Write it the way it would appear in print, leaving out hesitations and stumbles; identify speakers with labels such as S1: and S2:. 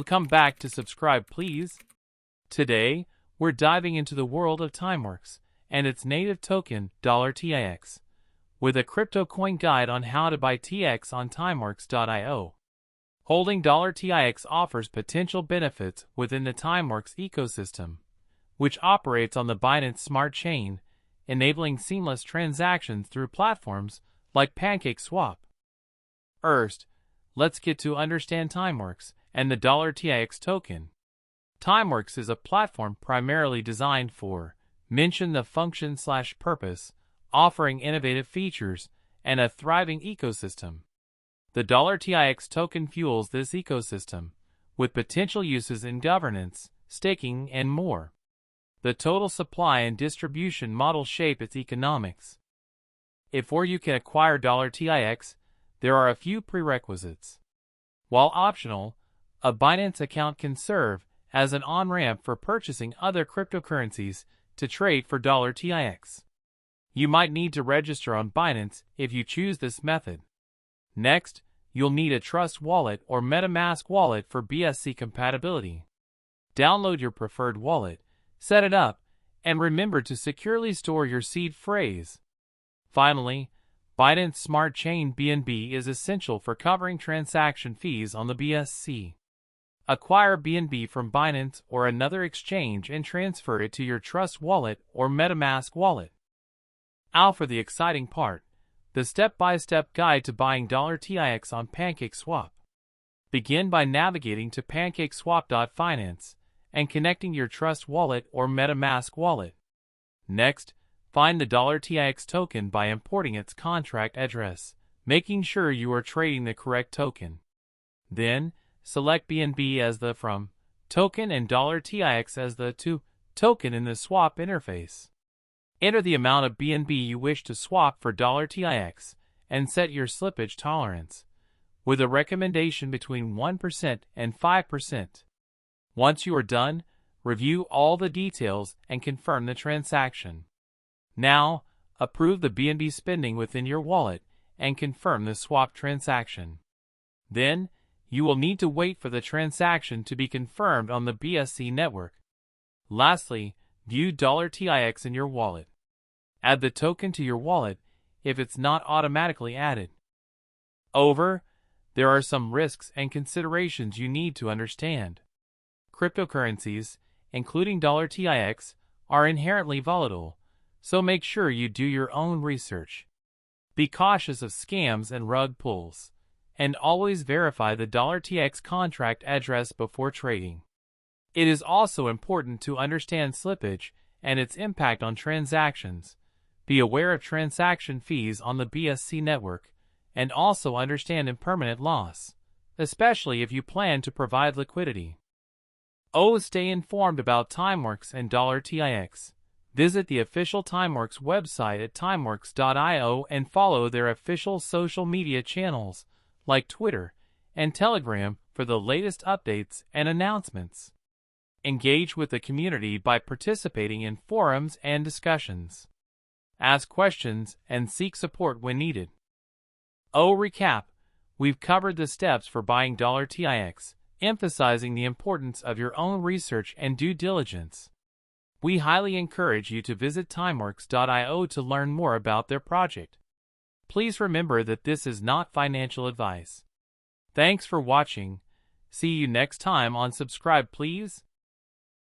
S1: Come back to subscribe, please. Today, we're diving into the world of TIMEWORX and its native token, $TIX, with a crypto coin guide on how to buy TX on TIMEWORX.io. Holding $TIX offers potential benefits within the TIMEWORX ecosystem, which operates on the Binance Smart Chain, enabling seamless transactions through platforms like PANCAKESWAP. First, let's get to understand TIMEWORX and the $TIX token. TIMEWORX is a platform primarily designed for mention the function/purpose, offering innovative features and a thriving ecosystem. The $TIX token fuels this ecosystem, with potential uses in governance, staking, and more. The total supply and distribution model shape its economics. Before you can acquire $TIX, there are a few prerequisites. While optional, a Binance account can serve as an on-ramp for purchasing other cryptocurrencies to trade for $TIX. You might need to register on Binance if you choose this method. Next, you'll need a Trust Wallet or MetaMask wallet for BSC compatibility. Download your preferred wallet, set it up, and remember to securely store your seed phrase. Finally, Binance Smart Chain BNB is essential for covering transaction fees on the BSC. Acquire BNB from Binance or another exchange and transfer it to your Trust Wallet or MetaMask wallet. Now for the exciting part, the step-by-step guide to buying $TIX on PancakeSwap. Begin by navigating to pancakeswap.finance and connecting your Trust Wallet or MetaMask wallet. Next, find the $TIX token by importing its contract address, making sure you are trading the correct token. Then, select BNB as the from token and $TIX as the to token in the swap interface. Enter the amount of BNB you wish to swap for $TIX and set your slippage tolerance, with a recommendation between 1% and 5%. Once you are done, review all the details and confirm the transaction. Now, approve the BNB spending within your wallet and confirm the swap transaction. Then, you will need to wait for the transaction to be confirmed on the BSC network. Lastly, view $TIX in your wallet. Add the token to your wallet if it's not automatically added. There are some risks and considerations you need to understand. Cryptocurrencies, including $TIX, are inherently volatile, so make sure you do your own research. Be cautious of scams and rug pulls, and always verify the $TIX contract address before trading. It is also important to understand slippage and its impact on transactions. Be aware of transaction fees on the BSC network, and also understand impermanent loss, especially if you plan to provide liquidity. Stay informed about TIMEWORX and $TIX. Visit the official TIMEWORX website at TIMEWORX.io and follow their official social media channels like Twitter and Telegram for the latest updates and announcements. Engage with the community by participating in forums and discussions. Ask questions and seek support when needed. Recap: we've covered the steps for buying $TIX, emphasizing the importance of your own research and due diligence. We highly encourage you to visit TIMEWORX.io to learn more about their project. Please remember that this is not financial advice. Thanks for watching. See you next time on Subscribe Please.